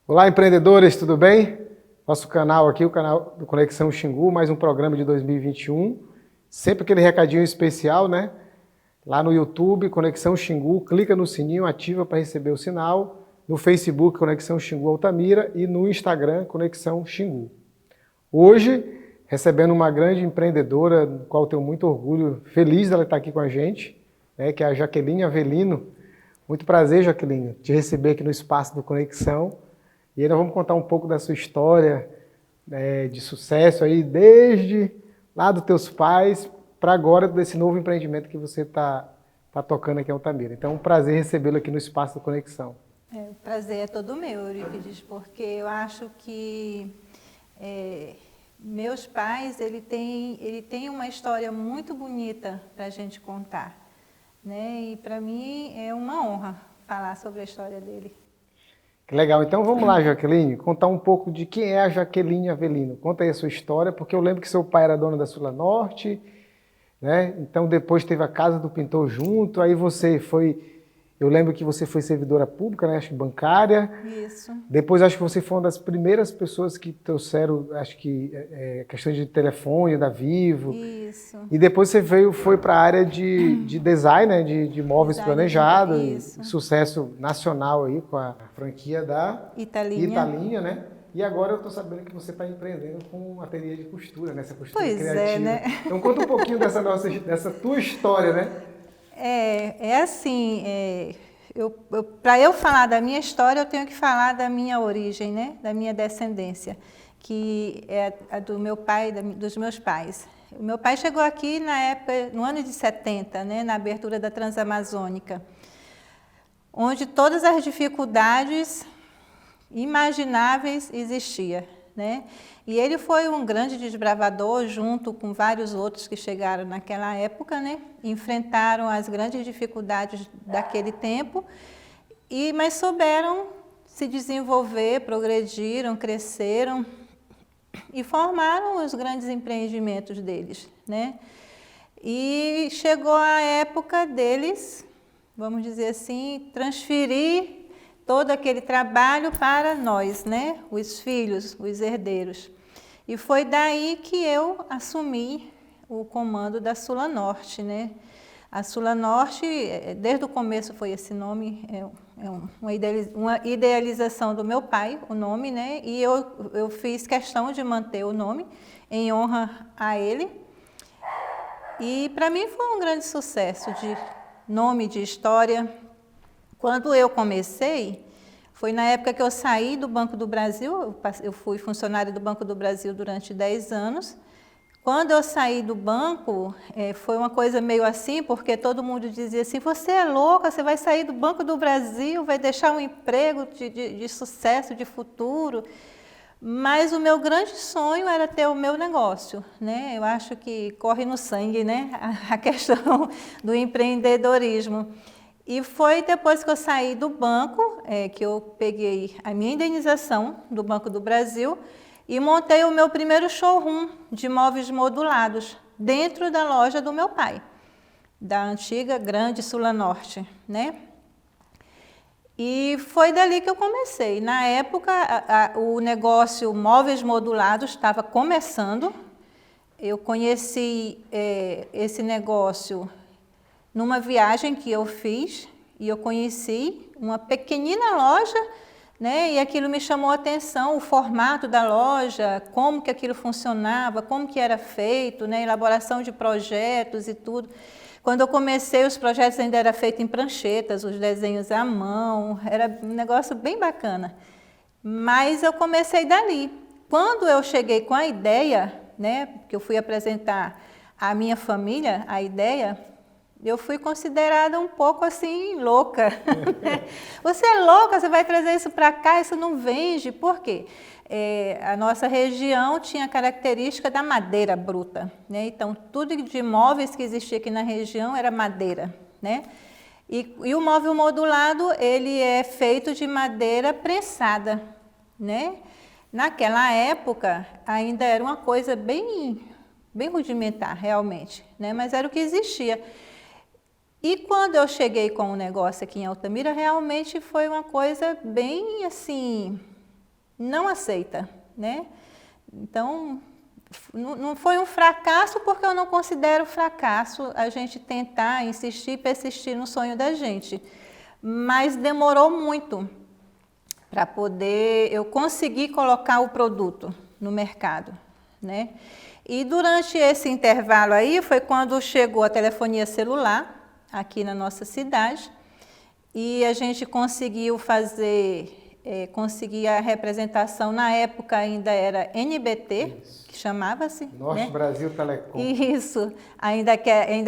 Olá, empreendedores, tudo bem? Nosso canal aqui, o canal do Conexão Xingu, mais um programa de 2021. Sempre aquele recadinho especial, né? Lá no YouTube, Conexão Xingu, clica no sininho, ativa para receber o sinal. No Facebook, Conexão Xingu Altamira e no Instagram, Conexão Xingu. Hoje, recebendo uma grande empreendedora, do qual eu tenho muito orgulho, feliz dela estar aqui com a gente, né? Que é a Jaqueline Avelino. Muito prazer, Jaqueline, te receber aqui no espaço do Conexão. E aí nós vamos contar um pouco da sua história de sucesso aí, desde lá dos teus pais para agora, desse novo empreendimento que você tá tocando aqui em Altamira. Então, é um prazer recebê-lo aqui no Espaço do Conexão. O prazer é todo meu, Eurípides, porque eu acho que meus pais, ele tem uma história muito bonita para a gente contar, né? E para mim é uma honra falar sobre a história dele. Que legal. Então vamos lá, Jaqueline, contar um pouco de quem é a Jaqueline Avelino. Conta aí a sua história, porque eu lembro que seu pai era dono da Sula Norte, né? Então depois teve a Casa do Pintor junto, aí você foi... Eu lembro que você foi servidora pública, né? Acho que bancária. Isso. Depois acho que você foi uma das primeiras pessoas que trouxeram, acho que, questões de telefone, da Vivo. Isso. E depois você foi para a área de design, né? De móveis planejados. Sucesso nacional aí com a franquia da Italinha, né? E agora eu estou sabendo que você está empreendendo com um ateliê de costura, né? Essa costura criativa. Né? Então conta um pouquinho dessa tua história, né? Para eu falar da minha história, eu tenho que falar da minha origem, né? Da minha descendência, que é a do meu pai, dos meus pais. O meu pai chegou aqui na época, no ano de 70, né? Na abertura da Transamazônica, onde todas as dificuldades imagináveis existiam, né? E ele foi um grande desbravador, junto com vários outros que chegaram naquela época, né? Enfrentaram as grandes dificuldades daquele tempo, mas souberam se desenvolver, progrediram, cresceram e formaram os grandes empreendimentos deles, né? E chegou a época deles, vamos dizer assim, transferir todo aquele trabalho para nós, né? Os filhos, os herdeiros. E foi daí que eu assumi o comando da Sula Norte, né? A Sula Norte, desde o começo foi esse nome, uma idealização do meu pai, o nome, né? E eu fiz questão de manter o nome em honra a ele. E para mim foi um grande sucesso de nome, de história. Quando eu comecei, foi na época que eu saí do Banco do Brasil, eu fui funcionária do Banco do Brasil durante 10 anos. Quando eu saí do banco, foi uma coisa meio assim, porque todo mundo dizia assim, você é louca, você vai sair do Banco do Brasil, vai deixar um emprego de sucesso, de futuro. Mas o meu grande sonho era ter o meu negócio, né? Eu acho que corre no sangue, né? A questão do empreendedorismo. E foi depois que eu saí do banco, que eu peguei a minha indenização do Banco do Brasil e montei o meu primeiro showroom de móveis modulados dentro da loja do meu pai, da antiga grande Sula Norte, né? E foi dali que eu comecei. Na época, o negócio móveis modulados estava começando. Eu conheci esse negócio numa viagem que eu fiz, e eu conheci uma pequenina loja, né? E aquilo me chamou a atenção, o formato da loja, como que aquilo funcionava, como que era feito, né? Elaboração de projetos e tudo. Quando eu comecei, os projetos ainda eram feitos em pranchetas, os desenhos à mão, era um negócio bem bacana. Mas eu comecei dali. Quando eu cheguei com a ideia, né? Que eu fui apresentar à minha família a ideia, eu fui considerada um pouco assim, louca. Você é louca, você vai trazer isso para cá, isso não vende. Por quê? A nossa região tinha a característica da madeira bruta, né? Então, tudo de móveis que existia aqui na região era madeira, né? E o móvel modulado, ele é feito de madeira prensada, né? naquela época ainda era uma coisa bem rudimentar, realmente, né? Mas era o que existia. E quando eu cheguei com o negócio aqui em Altamira, realmente foi uma coisa bem, assim, não aceita, né? Então, não foi um fracasso, porque eu não considero fracasso a gente tentar, insistir e persistir no sonho da gente. Mas demorou muito para poder eu conseguir colocar o produto no mercado, né? E durante esse intervalo aí foi quando chegou a telefonia celular aqui na nossa cidade e a gente conseguiu fazer, conseguir a representação, na época ainda era NBT, Isso. que chamava-se, Norte né? Brasil Telecom. Isso, ainda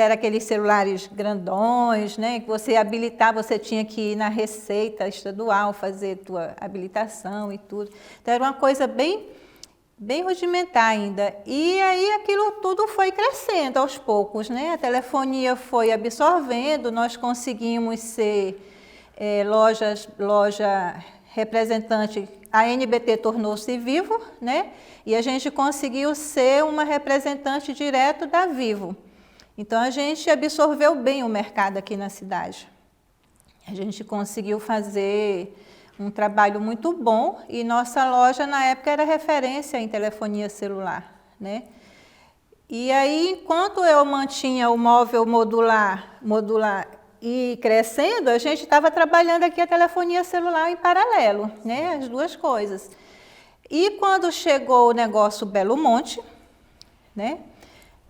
era aqueles celulares grandões, né? Que você habilitar, você tinha que ir na Receita Estadual fazer tua habilitação e tudo. Então era uma coisa bem rudimentar ainda. E aí aquilo tudo foi crescendo aos poucos, né? A telefonia foi absorvendo, nós conseguimos ser loja representante, a NBT tornou-se Vivo, né? E a gente conseguiu ser uma representante direto da Vivo. Então a gente absorveu bem o mercado aqui na cidade. A gente conseguiu fazer um trabalho muito bom e nossa loja na época era referência em telefonia celular, né? E aí, enquanto eu mantinha o móvel modular e crescendo, a gente estava trabalhando aqui a telefonia celular em paralelo, né? As duas coisas. E quando chegou o negócio Belo Monte, né?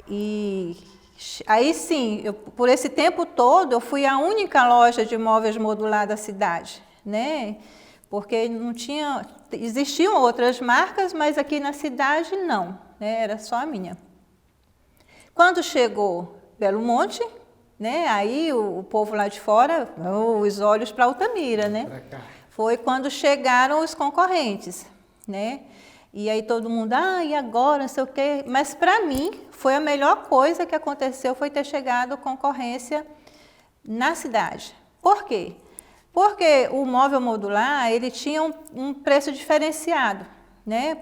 E aí sim, por esse tempo todo, eu fui a única loja de móveis modular da cidade, né? Porque não tinha, existiam outras marcas, mas aqui na cidade não, né? Era só a minha. Quando chegou Belo Monte, né? Aí o povo lá de fora, os olhos para Altamira, né? Foi quando chegaram os concorrentes, né? E aí todo mundo, e agora, não sei o quê. Mas para mim, foi a melhor coisa que aconteceu, foi ter chegado concorrência na cidade. Por quê? Porque o móvel modular, ele tinha um preço diferenciado, né?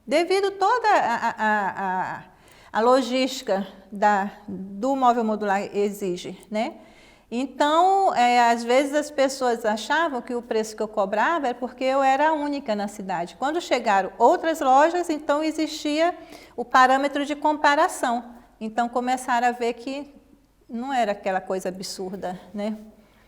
Devido toda a logística do móvel modular exige, né? Então, às vezes as pessoas achavam que o preço que eu cobrava era porque eu era a única na cidade. Quando chegaram outras lojas, então existia o parâmetro de comparação. Então, começaram a ver que não era aquela coisa absurda, né?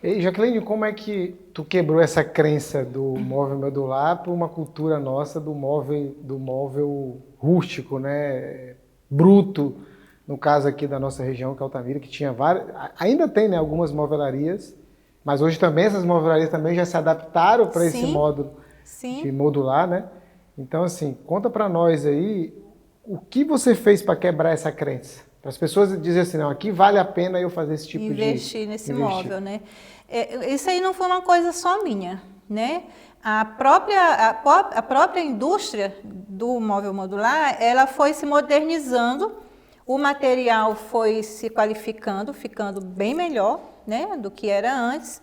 E Jaqueline, como é que tu quebrou essa crença do móvel modular para uma cultura nossa do móvel rústico, né? Bruto, no caso aqui da nossa região, que é Altamira, que tinha várias, ainda tem, né, algumas movelarias, mas hoje também essas movelarias também já se adaptaram para esse modo de modular, né? Então, assim, conta para nós aí o que você fez para quebrar essa crença. Para as pessoas dizerem assim, não, aqui vale a pena eu fazer esse tipo investir nesse móvel, né? Isso aí não foi uma coisa só minha, né? A própria indústria do móvel modular, ela foi se modernizando, o material foi se qualificando, ficando bem melhor, né, do que era antes.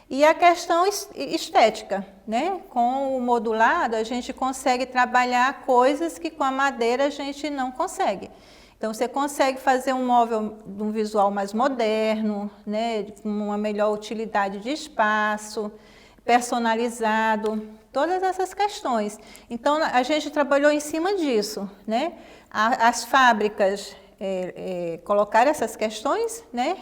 E a questão estética, né? Com o modulado a gente consegue trabalhar coisas que com a madeira a gente não consegue. Então você consegue fazer um móvel de um visual mais moderno, né? Com uma melhor utilidade de espaço, personalizado, todas essas questões. Então a gente trabalhou em cima disso, né? As fábricas colocaram essas questões, né,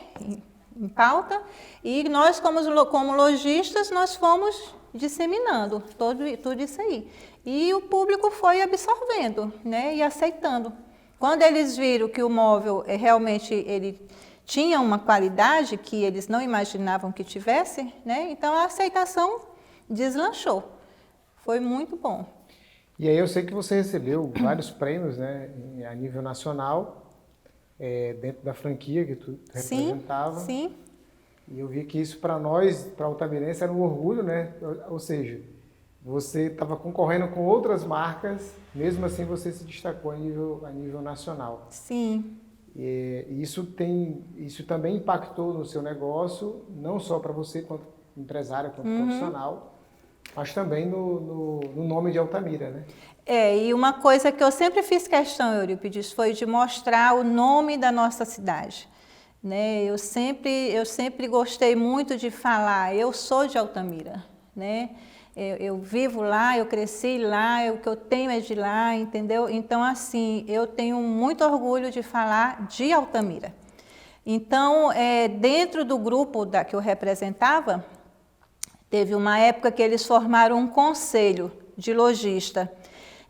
em pauta, e nós como lojistas nós fomos disseminando tudo isso aí. E o público foi absorvendo, né, e aceitando. Quando eles viram que o móvel realmente ele tinha uma qualidade que eles não imaginavam que tivesse, né, então a aceitação deslanchou. Foi muito bom. E aí eu sei que você recebeu vários prêmios, né, a nível nacional, dentro da franquia que tu representava. Sim. E eu vi que isso para nós, para Altamirense, era um orgulho, né? Ou seja, você estava concorrendo com outras marcas, mesmo assim você se destacou a nível nacional. Sim. E isso também impactou no seu negócio, não só para você quanto empresária, quanto profissional. mas também no nome de Altamira, né? E uma coisa que eu sempre fiz questão, Eurípides, foi de mostrar o nome da nossa cidade. Né? Eu sempre gostei muito de falar, eu sou de Altamira, né? Eu vivo lá, eu cresci lá, o que eu tenho é de lá, entendeu? Então, assim, eu tenho muito orgulho de falar de Altamira. Então, dentro do grupo que eu representava, teve uma época que eles formaram um conselho de lojista.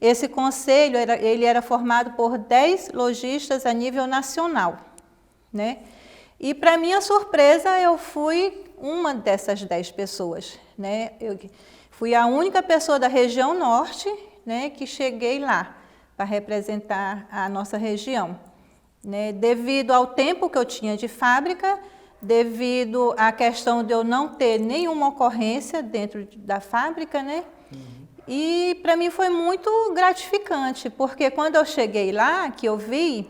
Esse conselho ele era formado por 10 lojistas a nível nacional, né? E, para minha surpresa, eu fui uma dessas 10 pessoas, né? Eu fui a única pessoa da região norte, né, que cheguei lá para representar a nossa região, né? Devido ao tempo que eu tinha de fábrica, devido à questão de eu não ter nenhuma ocorrência dentro da fábrica, né? E para mim foi muito gratificante, porque quando eu cheguei lá, que eu vi,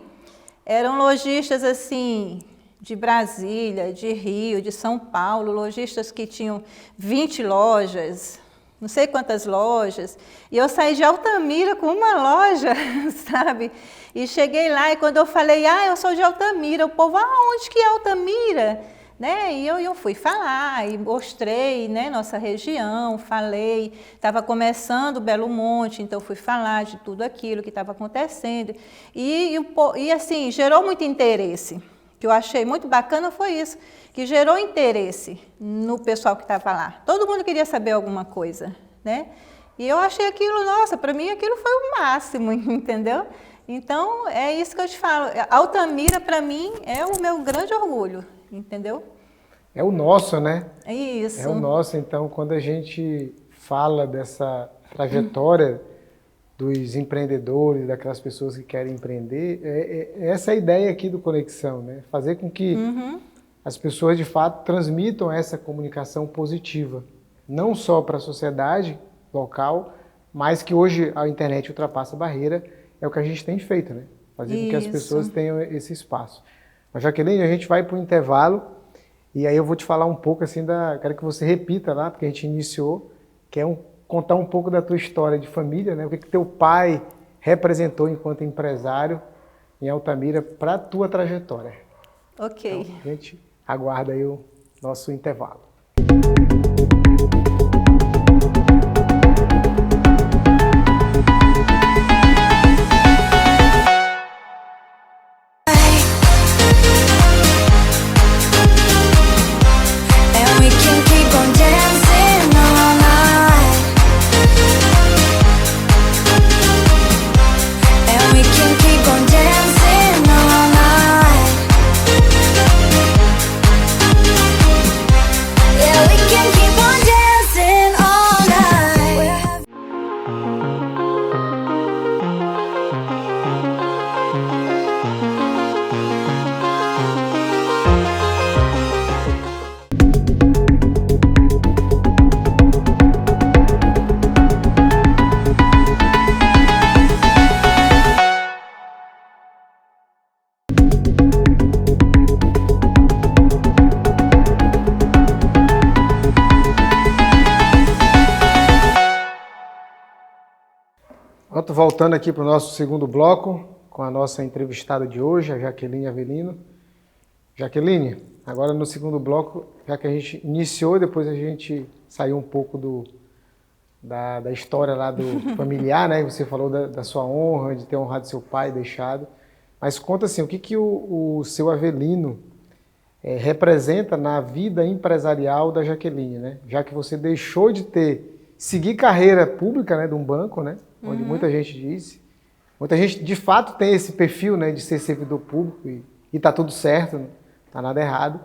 eram lojistas assim, de Brasília, de Rio, de São Paulo, lojistas que tinham 20 lojas, não sei quantas lojas, e eu saí de Altamira com uma loja, sabe? E cheguei lá e quando eu falei, eu sou de Altamira, o povo, onde que é Altamira? Né? E eu fui falar e mostrei, né, nossa região, falei, estava começando Belo Monte, então fui falar de tudo aquilo que estava acontecendo. E assim, gerou muito interesse. O que eu achei muito bacana foi isso, que gerou interesse no pessoal que estava lá. Todo mundo queria saber alguma coisa, né? E eu achei aquilo, nossa, para mim aquilo foi o máximo, entendeu? Então, é isso que eu te falo. Altamira, para mim, é o meu grande orgulho, entendeu? É o nosso, né? É isso. É o nosso. Então, quando a gente fala dessa trajetória dos empreendedores, daquelas pessoas que querem empreender, é essa a ideia aqui do Conexão, né? Fazer com que as pessoas, de fato, transmitam essa comunicação positiva, não só para a sociedade local, mas que hoje a internet ultrapassa a barreira, é o que a gente tem feito, né? Fazer com que as pessoas tenham esse espaço. Mas, Jaqueline, a gente vai para o intervalo e aí eu vou te falar um pouco assim quero que você repita lá, porque a gente iniciou, que é contar um pouco da tua história de família, né? O que teu pai representou enquanto empresário em Altamira para a tua trajetória. Ok. Então, a gente aguarda aí o nosso intervalo. Voltando aqui para o nosso segundo bloco, com a nossa entrevistada de hoje, a Jaqueline Avelino. Jaqueline, agora no segundo bloco, já que a gente iniciou, depois a gente saiu um pouco da história lá do familiar, né? Você falou da sua honra, de ter honrado seu pai, deixado. Mas conta assim, o que o seu Avelino representa na vida empresarial da Jaqueline, né? Já que você deixou de seguir carreira pública, né, de um banco, né? Onde muita gente disse. Muita gente, de fato, tem esse perfil, né, de ser servidor público e tá tudo certo, não tá nada errado.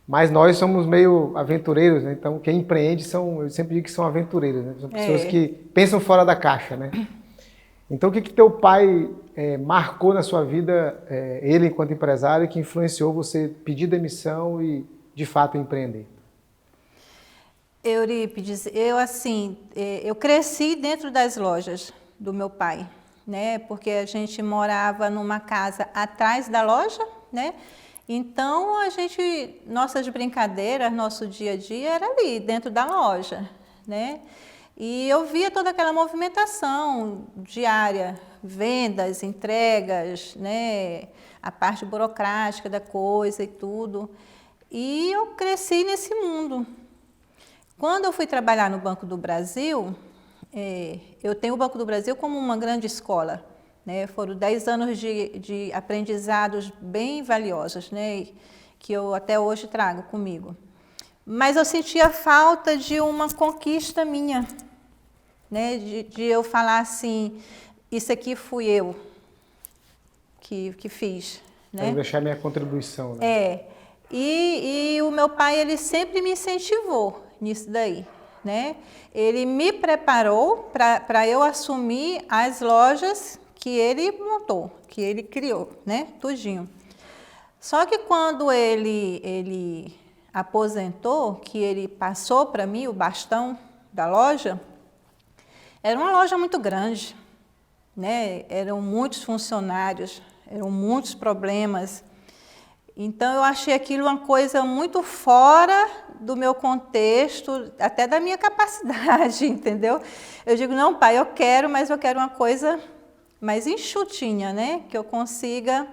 Mas nós somos meio aventureiros, né? Então quem empreende eu sempre digo que são aventureiros, né? São pessoas que pensam fora da caixa, né? Então o que teu pai marcou na sua vida, ele enquanto empresário, que influenciou você pedir demissão e, de fato, empreender? Eurípides, eu cresci dentro das lojas do meu pai, né? Porque a gente morava numa casa atrás da loja, né? Então nossas brincadeiras, nosso dia a dia era ali, dentro da loja, né? E eu via toda aquela movimentação diária, vendas, entregas, né, a parte burocrática da coisa e tudo. E eu cresci nesse mundo. Quando eu fui trabalhar no Banco do Brasil, eu tenho o Banco do Brasil como uma grande escola, né? Foram 10 anos de aprendizados bem valiosos, né? Que eu até hoje trago comigo. Mas eu sentia falta de uma conquista minha, né? De eu falar assim, isso aqui fui eu que fiz, né? Para deixar minha contribuição, né? E o meu pai, ele sempre me incentivou nisso daí, né? Ele me preparou para eu assumir as lojas que ele montou, que ele criou, né? Tudinho. Só que quando ele aposentou, que ele passou para mim o bastão da loja, era uma loja muito grande, né? Eram muitos funcionários, eram muitos problemas. Então, eu achei aquilo uma coisa muito fora do meu contexto, até da minha capacidade, entendeu? Eu digo, não, pai, eu quero, mas eu quero uma coisa mais enxutinha, né? Que eu consiga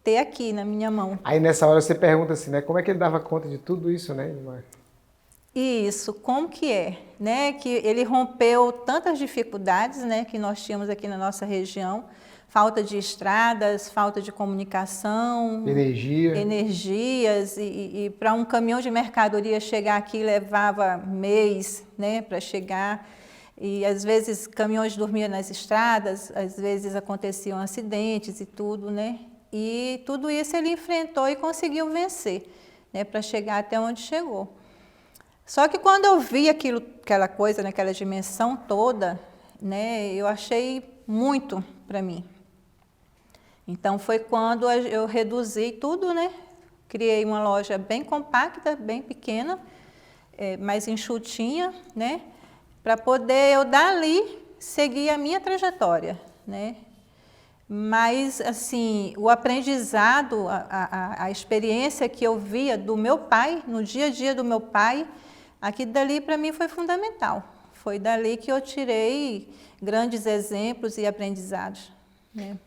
ter aqui na minha mão. Aí, nessa hora, você pergunta assim, né? Como é que ele dava conta de tudo isso, né? Isso, como que é, né? Que ele rompeu tantas dificuldades, né? Que nós tínhamos aqui na nossa região. Falta de estradas, falta de comunicação, energias, e para um caminhão de mercadoria chegar aqui levava mês, né, para chegar, e às vezes caminhões dormiam nas estradas, às vezes aconteciam acidentes e tudo, né, e tudo isso ele enfrentou e conseguiu vencer, né, para chegar até onde chegou. Só que quando eu vi aquela coisa, naquela dimensão toda, né, eu achei muito para mim. Então, foi quando eu reduzi tudo, né? Criei uma loja bem compacta, bem pequena, mais enxutinha, né? Para poder eu dali seguir a minha trajetória, né? Mas, assim, o aprendizado, a experiência que eu via do meu pai, no dia a dia do meu pai, aquilo dali para mim foi fundamental. Foi dali que eu tirei grandes exemplos e aprendizados.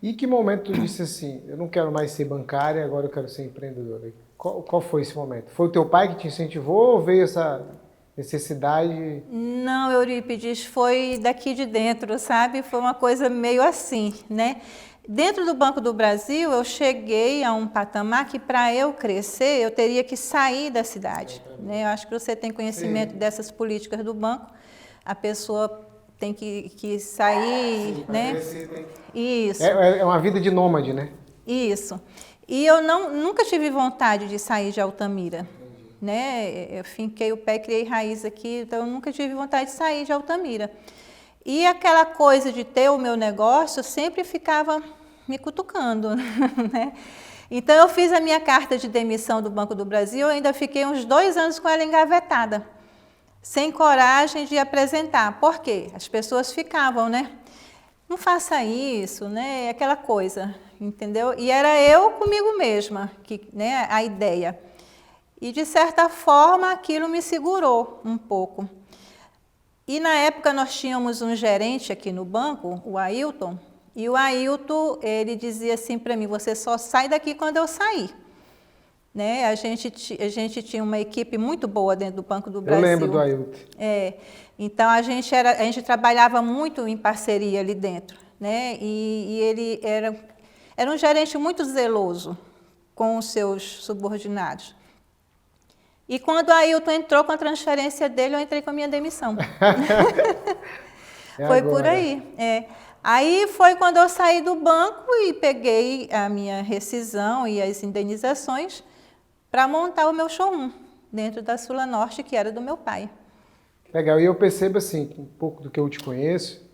E que momento tu disse assim, eu não quero mais ser bancária, agora eu quero ser empreendedora? Qual foi esse momento? Foi o teu pai que te incentivou ou veio essa necessidade? Não, Eurípides, foi daqui de dentro, sabe? Foi uma coisa meio assim, né? Dentro do Banco do Brasil, eu cheguei a um patamar que para eu crescer, eu teria que sair da cidade, né? Eu acho que você tem conhecimento dessas políticas do banco, a pessoa tem que sair, né? Isso. É uma vida de nômade, né? Isso. E eu nunca tive vontade de sair de Altamira, né? Eu finquei o pé, criei raiz aqui, então eu nunca tive vontade de sair de Altamira. E aquela coisa de ter o meu negócio sempre ficava me cutucando, né? Então eu fiz a minha carta de demissão do Banco do Brasil, eu ainda fiquei uns 2 anos com ela engavetada, sem coragem de apresentar. Por quê? As pessoas ficavam, né? Não faça isso, né? Aquela coisa, entendeu? E era eu comigo mesma, né? A ideia. E, de certa forma, aquilo me segurou um pouco. E, na época, nós tínhamos um gerente aqui no banco, o Ailton, e o Ailton, ele dizia assim para mim, você só sai daqui quando eu sair. Né? A gente tinha uma equipe muito boa dentro do Banco do Brasil. Eu lembro do Ailton. Então, a gente trabalhava muito em parceria ali dentro, né? E ele era um gerente muito zeloso com os seus subordinados. E quando o Ailton entrou com a transferência dele, eu entrei com a minha demissão. Foi agora. Por aí. Aí foi quando eu saí do banco e peguei a minha rescisão e as indenizações para montar o meu showroom dentro da Sula Norte, que era do meu pai. Legal, e eu percebo assim, um pouco do que eu te conheço,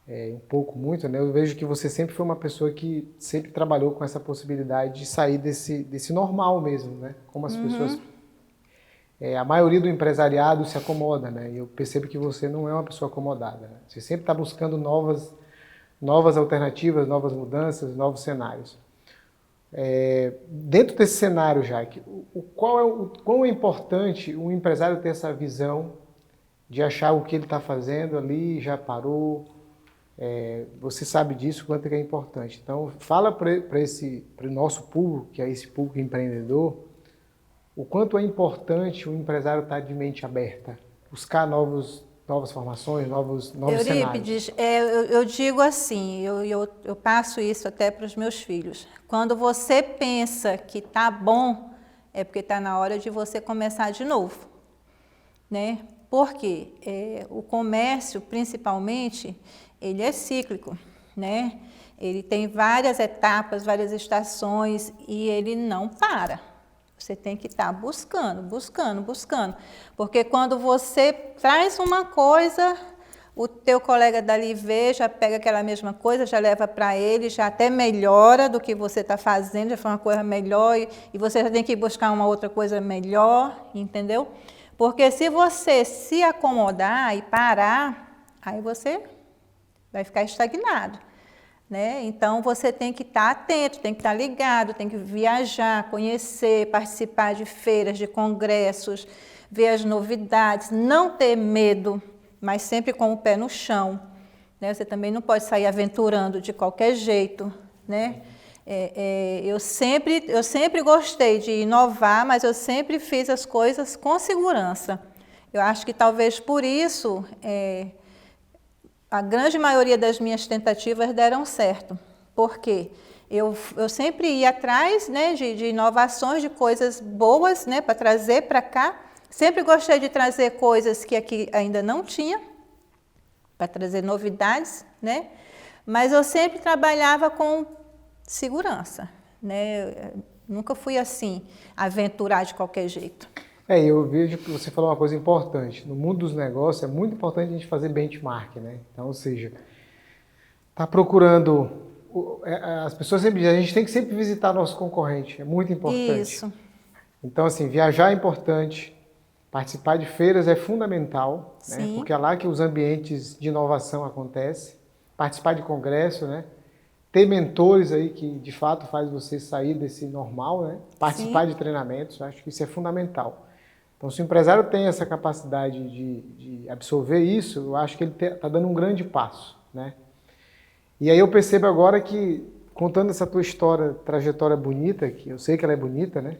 um pouco, muito, né? Eu vejo que você sempre foi uma pessoa que sempre trabalhou com essa possibilidade de sair desse normal mesmo, né? Como as pessoas... a maioria do empresariado se acomoda, né? E eu percebo que você não é uma pessoa acomodada, né? Você sempre está buscando novas alternativas, novas mudanças, novos cenários. Dentro desse cenário, Jaque, quão é importante um empresário ter essa visão de achar o que ele está fazendo ali, já parou. Você sabe disso, quanto que é importante. Então, fala para o nosso público, que é esse público empreendedor, o quanto é importante o empresário estar de mente aberta, buscar novas formações, novos cenários. Eurípides, eu digo assim, eu passo isso até para os meus filhos. Quando você pensa que está bom, é porque está na hora de você começar de novo, né? Porque o comércio, principalmente, ele é cíclico, né? Ele tem várias etapas, várias estações e ele não para. Você tem que estar buscando, buscando, buscando. Porque quando você traz uma coisa, o teu colega dali vê, já pega aquela mesma coisa, já leva para ele, já até melhora do que você está fazendo, já foi uma coisa melhor e você já tem que buscar uma outra coisa melhor, entendeu? Porque se você se acomodar e parar, aí você vai ficar estagnado, né? Então, você tem que estar atento, tem que estar ligado, tem que viajar, conhecer, participar de feiras, de congressos, ver as novidades, não ter medo, mas sempre com o pé no chão, né? Você também não pode sair aventurando de qualquer jeito, né? Eu sempre gostei de inovar, mas eu sempre fiz as coisas com segurança. Eu acho que talvez por isso a grande maioria das minhas tentativas deram certo, porque eu sempre ia atrás, né, de inovações, de coisas boas, né, para trazer para cá. Sempre gostei de trazer coisas que aqui ainda não tinha, para trazer novidades, né? Mas eu sempre trabalhava com segurança, né? Nunca fui assim, aventurar de qualquer jeito. Eu vejo que você falou uma coisa importante. No mundo dos negócios, é muito importante a gente fazer benchmark, né? Então, ou seja, tá procurando... As pessoas sempre dizem, a gente tem que sempre visitar nosso concorrente, é muito importante. Isso. Então, assim, viajar é importante, participar de feiras é fundamental, né? Porque é lá que os ambientes de inovação acontecem. Participar de congresso, né? Ter mentores aí que, de fato, faz você sair desse normal, né? Participar de treinamentos, eu acho que isso é fundamental. Então, se o empresário tem essa capacidade de absorver isso, eu acho que ele está dando um grande passo, né? E aí eu percebo agora que, contando essa tua história, trajetória bonita, que eu sei que ela é bonita, né?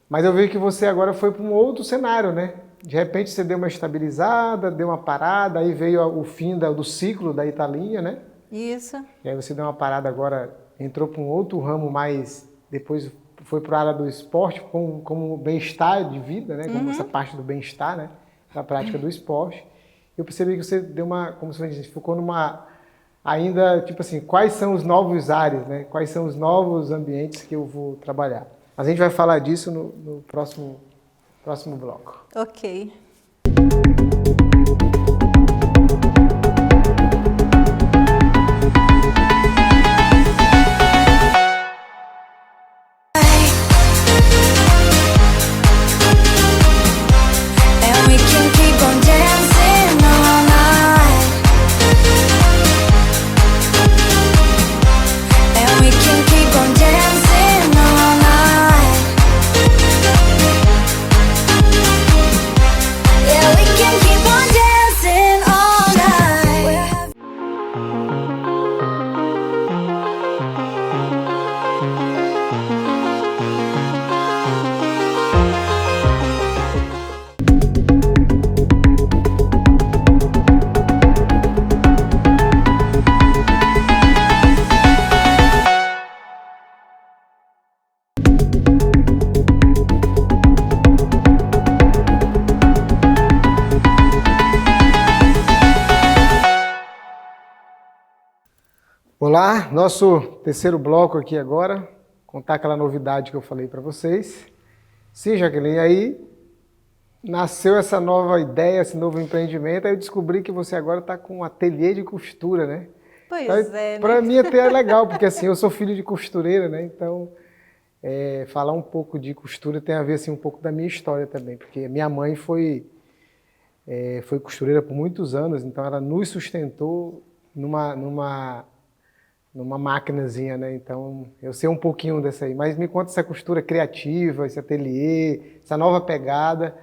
Mas eu vejo que você agora foi para um outro cenário, né? De repente você deu uma estabilizada, deu uma parada, aí veio o fim do ciclo da Italinha, né? Isso. E aí você deu uma parada agora, entrou para um outro ramo mais... Depois foi para a área do esporte, como bem-estar de vida, né? Como essa parte do bem-estar, né? Da prática do esporte. Eu percebi que você deu como você disse, ficou numa... Ainda, tipo assim, quais são os novos áreas, né? Quais são os novos ambientes que eu vou trabalhar. Mas a gente vai falar disso no próximo bloco. Ok. Olá, nosso terceiro bloco aqui agora, contar aquela novidade que eu falei para vocês. Sim, Jaqueline, aí nasceu essa nova ideia, esse novo empreendimento, aí eu descobri que você agora está com um ateliê de costura, né? Pois então, né? Para mim até é legal, porque assim, eu sou filho de costureira, né? Então, falar um pouco de costura tem a ver assim, um pouco da minha história também, porque minha mãe foi costureira por muitos anos, então ela nos sustentou numa maquinazinha, né? Então, eu sei um pouquinho dessa aí. Mas me conta essa costura criativa, esse ateliê, essa nova pegada.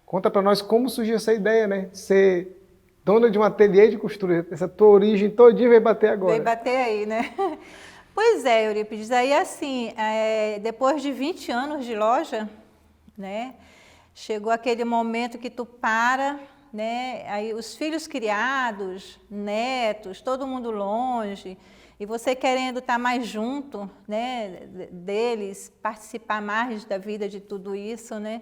Conta para nós como surgiu essa ideia, né? De ser dona de um ateliê de costura. Essa tua origem todinha veio bater agora. Veio bater aí, né? Pois é, Eurípides, aí assim, depois de 20 anos de loja, né? Chegou aquele momento que tu para, né? Aí os filhos criados, netos, todo mundo longe, e você querendo estar mais junto, né? Deles, participar mais da vida de tudo isso, né?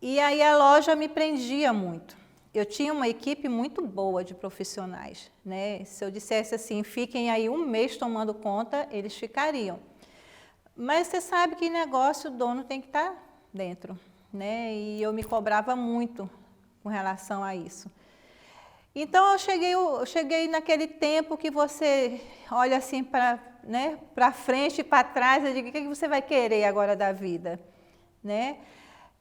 E aí a loja me prendia muito. Eu tinha uma equipe muito boa de profissionais, né? Se eu dissesse assim, fiquem aí um mês tomando conta, eles ficariam. Mas você sabe que negócio o dono tem que estar dentro, né? E eu me cobrava muito com relação a isso. Então eu cheguei naquele tempo que você olha assim para, né, para frente e para trás, eu digo, o que você vai querer agora da vida, né?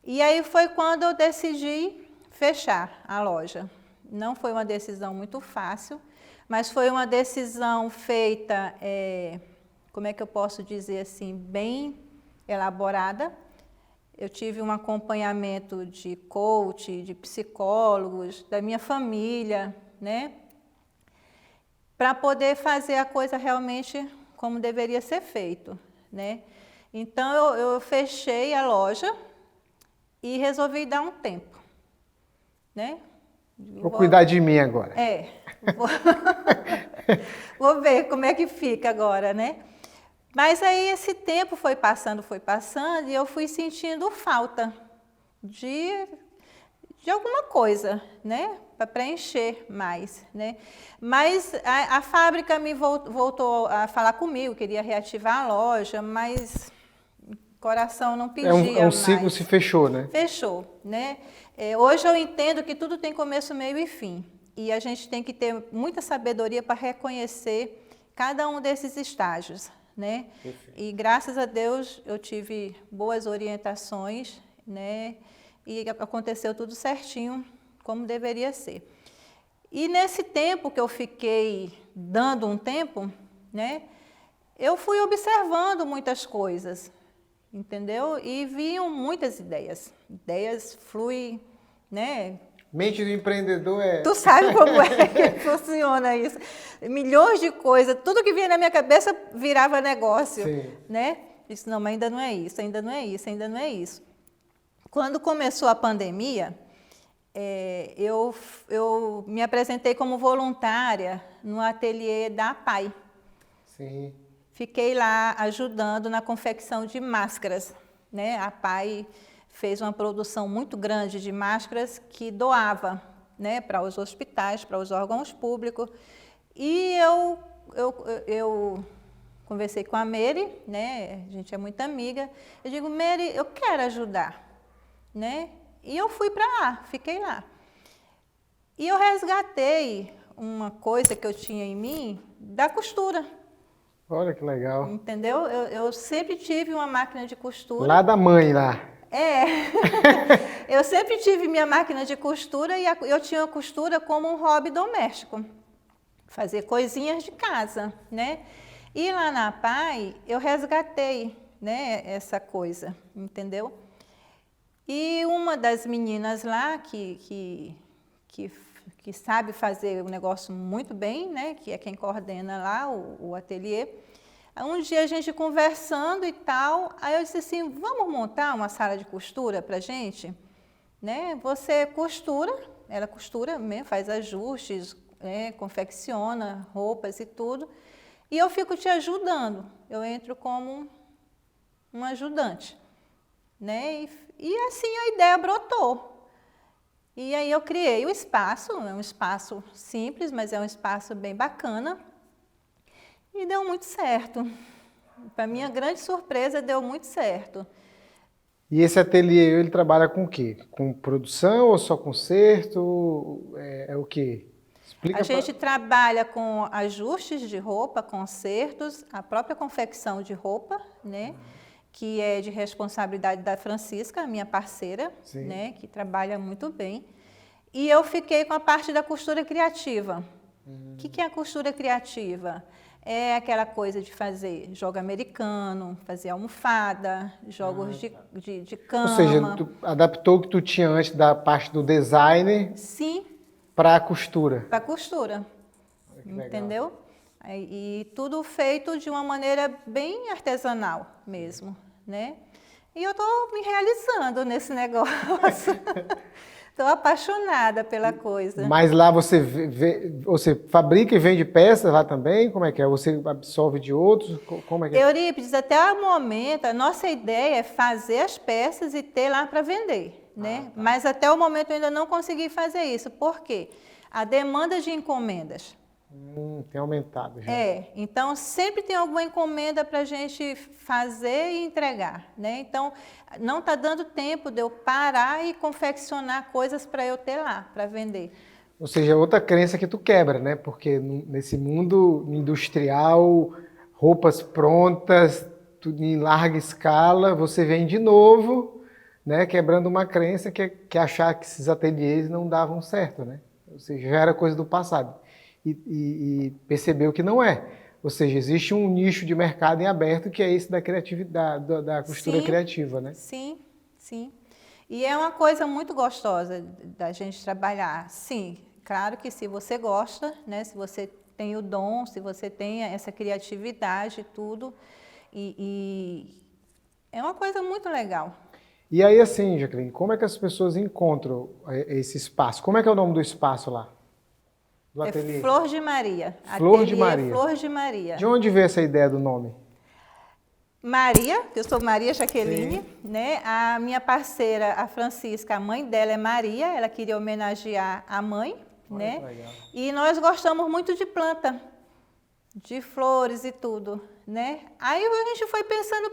E aí foi quando eu decidi fechar a loja. Não foi uma decisão muito fácil, mas foi uma decisão feita, como é que eu posso dizer assim, bem elaborada. Eu tive um acompanhamento de coach, de psicólogos, da minha família, né? Para poder fazer a coisa realmente como deveria ser feito, né? Então eu fechei a loja e resolvi dar um tempo, né? Vou cuidar de mim agora. Vou ver como é que fica agora, né? Mas aí esse tempo foi passando, e eu fui sentindo falta de alguma coisa, né? Para preencher mais, né? Mas a fábrica me voltou a falar comigo, queria reativar a loja, mas o coração não pedia mais. Ciclo se fechou, né? Fechou, né? Hoje eu entendo que tudo tem começo, meio e fim. E a gente tem que ter muita sabedoria para reconhecer cada um desses estágios, né? E graças a Deus eu tive boas orientações, né? E aconteceu tudo certinho, como deveria ser. E nesse tempo que eu fiquei dando um tempo, né? Eu fui observando muitas coisas, entendeu? E vinham muitas ideias. Ideias fluem, né? Mente do empreendedor Tu sabe como é que funciona isso. Milhões de coisas, tudo que vinha na minha cabeça virava negócio, Sim. né? Disse, não, mas ainda não é isso, ainda não é isso, ainda não é isso. Quando começou a pandemia, eu me apresentei como voluntária no ateliê da APAI. Sim. Fiquei lá ajudando na confecção de máscaras, né? A APAI fez uma produção muito grande de máscaras que doava, né, para os hospitais, para os órgãos públicos. E eu conversei com a Mary, né, a gente é muito amiga, eu digo, Mary, eu quero ajudar, né? E eu fui para lá, fiquei lá. E eu resgatei uma coisa que eu tinha em mim da costura. Olha que legal. Entendeu? Eu sempre tive uma máquina de costura. Lá da mãe, lá. Eu sempre tive minha máquina de costura e eu tinha a costura como um hobby doméstico. Fazer coisinhas de casa, né? E lá na APAI, eu resgatei, né, essa coisa, entendeu? E uma das meninas lá que sabe fazer o negócio muito bem, né, que é quem coordena lá o ateliê, um dia a gente conversando e tal, aí eu disse assim, vamos montar uma sala de costura pra gente? Né? Você costura, ela costura mesmo, faz ajustes, confecciona roupas e tudo, e eu fico te ajudando, eu entro como um ajudante, né? E assim a ideia brotou. E aí eu criei o espaço, é um espaço simples, mas é um espaço bem bacana, e deu muito certo. Para minha grande surpresa, deu muito certo. E esse ateliê, ele trabalha com o quê? Com produção ou só conserto? É o quê? Explica. A gente trabalha com ajustes de roupa, consertos, a própria confecção de roupa, né? Que é de responsabilidade da Francisca, minha parceira, né? Que trabalha muito bem. E eu fiquei com a parte da costura criativa. O que é a costura criativa? é aquela coisa de fazer jogo americano, fazer almofada, jogos de cama. Ou seja, tu adaptou o que tu tinha antes da parte do design Sim, para a costura. para costura, Olha que legal. entendeu? E tudo feito de uma maneira bem artesanal mesmo, né? E eu estou me realizando nesse negócio. Estou apaixonada pela coisa. Mas lá você fabrica e vende peças lá também? Como é que é? Você absorve de outros? Como é que é? Eurípides, até o momento, a nossa ideia é fazer as peças e ter lá para vender, né? Tá. Mas até o momento eu ainda não consegui fazer isso. Por quê? A demanda de encomendas. Tem aumentado já. Então sempre tem alguma encomenda para a gente fazer e entregar, né? Então não está dando tempo de eu parar e confeccionar coisas para eu ter lá, para vender. Ou seja, outra crença que tu quebra, né? Porque nesse mundo industrial, roupas prontas, tudo em larga escala, você vem de novo, né? Quebrando uma crença que achar que esses ateliês não davam certo, né? Ou seja, já era coisa do passado. E percebeu que não é. Ou seja, existe um nicho de mercado em aberto que é esse da criatividade, da costura criativa, né? Sim, sim. E é uma coisa muito gostosa da gente trabalhar. Sim, claro que se você gosta, né? Se você tem o dom, se você tem essa criatividade, tudo, e é uma coisa muito legal. E aí, assim, Jaqueline, como é que as pessoas encontram esse espaço? Como é que é o nome do espaço lá? Do ateliê? É Flor de Maria. Flor de Ateliê Maria. Flor de Maria. De onde veio essa ideia do nome? Maria, que eu sou Maria Jaqueline, Sim. né? A minha parceira, a Francisca, a mãe dela é Maria, ela queria homenagear a mãe, Olha né? que legal. E nós gostamos muito de planta, de flores e tudo, né? Aí a gente foi pensando, e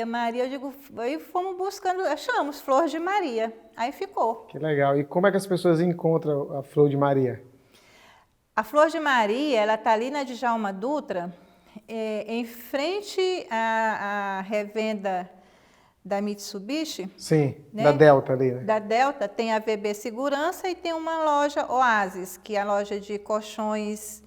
Maria, eu digo, aí fomos buscando, achamos Flor de Maria, aí ficou. Que legal. E como é que as pessoas encontram a Flor de Maria? A Flor de Maria, ela está ali na Djalma Dutra, em frente à revenda da Mitsubishi. Sim, né? da Delta ali, né? Da Delta tem a VB Segurança e tem uma loja Oasis, que é a loja de colchões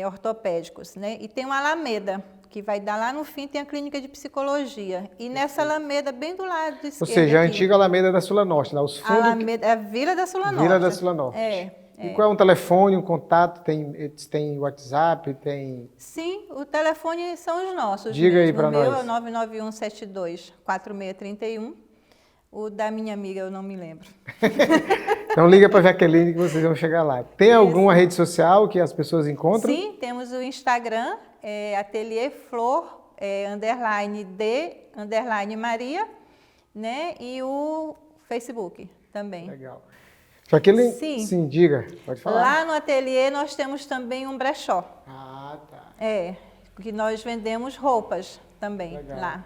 ortopédicos, né? E tem uma Alameda, que vai dar lá no fim, tem a clínica de psicologia. E nessa Alameda, bem do lado esquerdo. Ou seja, a aqui, antiga Alameda da Sula Norte, lá os fundos. Alameda, a Vila da Sula Norte. Vila da Sula Norte. E qual é um telefone, um contato? Tem WhatsApp, tem... Sim, o telefone são os nossos. Diga aí mesmo. para nós. O meu é o 991724631. O da minha amiga eu não me lembro. Então liga para a Jaqueline que vocês vão chegar lá. Tem alguma rede social que as pessoas encontram? Sim, temos o Instagram, Ateliê Flor, _de_ Maria, né? E o Facebook também. Legal. Jaqueline, Sim. sim, diga, pode falar. Lá no ateliê nós temos também um brechó. Ah, tá. Que nós vendemos roupas também. Legal. Lá.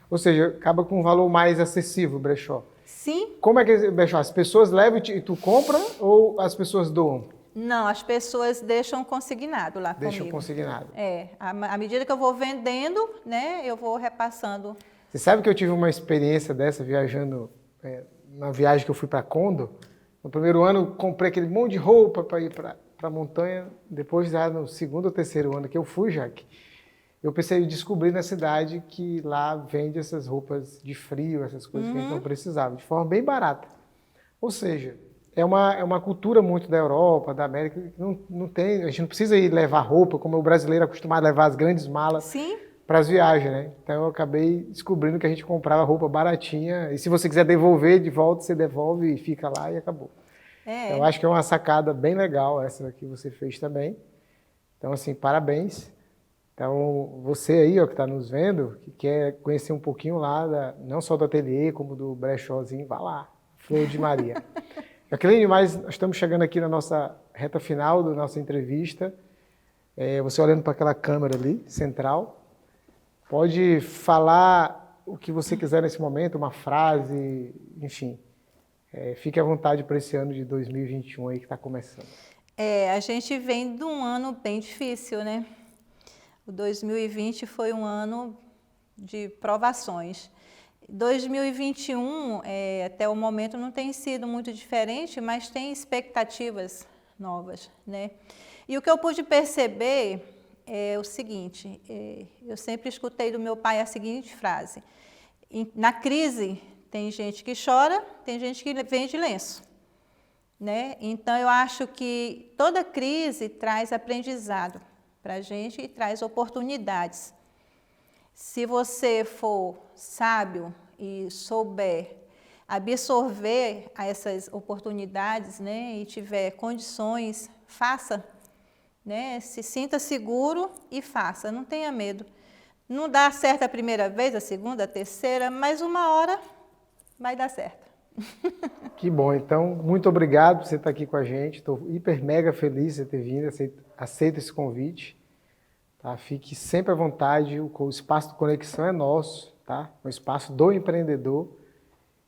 Ou seja, acaba com um valor mais acessível o brechó. Sim. Como é que é o brechó? As pessoas levam e tu compra ou as pessoas doam? Não, as pessoas deixam consignado lá comigo. Deixam consignado. À medida que eu vou vendendo, né, eu vou repassando. Você sabe que eu tive uma experiência dessa viajando, na viagem que eu fui para Kondo. No primeiro ano, comprei aquele monte de roupa para ir para a montanha. Depois, já no segundo ou terceiro ano que eu fui, Jaque, eu pensei em descobrir na cidade que lá vende essas roupas de frio, essas coisas que a gente não precisava, de forma bem barata. Ou seja, é uma cultura muito da Europa, da América, que não tem, a gente não precisa ir levar roupa, como o brasileiro é acostumado a levar as grandes malas para as viagens, né? Então eu acabei descobrindo que a gente comprava roupa baratinha, e se você quiser devolver de volta, você devolve e fica lá e acabou. Eu acho que é uma sacada bem legal essa que você fez também. Então, assim, parabéns. Então, você aí, ó, que está nos vendo, que quer conhecer um pouquinho lá, não só do ateliê, como do brechózinho, vá lá, Flor de Maria. Jaqueline, mas nós estamos chegando aqui na nossa reta final da nossa entrevista. Você olhando para aquela câmera ali, central, pode falar o que você quiser nesse momento, uma frase, enfim. Fique à vontade para esse ano de 2021 aí que está começando. A gente vem de um ano bem difícil, né? O 2020 foi um ano de provações. 2021, até o momento, não tem sido muito diferente, mas tem expectativas novas, né? E o que eu pude perceber é o seguinte, eu sempre escutei do meu pai a seguinte frase: na crise tem gente que chora, tem gente que vende lenço, né? Então eu acho que toda crise traz aprendizado para a gente e traz oportunidades. Se você for sábio e souber absorver essas oportunidades, né, e tiver condições, faça, né, se sinta seguro e faça, não tenha medo. Não dá certo a primeira vez, a segunda, a terceira, mas uma hora vai dar certo. Que bom, então, muito obrigado por você estar aqui com a gente. Estou hiper mega feliz de você ter vindo, aceita esse convite. Tá? Fique sempre à vontade, o espaço do Conexão é nosso, tá? É um espaço do empreendedor.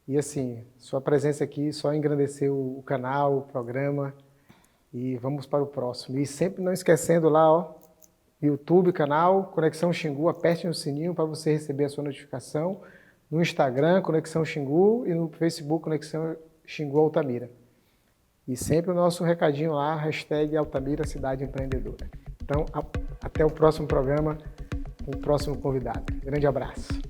E assim, sua presença aqui só engrandeceu o canal, o programa. E vamos para o próximo. E sempre não esquecendo lá, ó, YouTube, canal Conexão Xingu, aperte no sininho para você receber a sua notificação. No Instagram, Conexão Xingu, e no Facebook, Conexão Xingu Altamira. E sempre o nosso recadinho lá, hashtag Altamira Cidade Empreendedora. Então, até o próximo programa, com o próximo convidado. Grande abraço.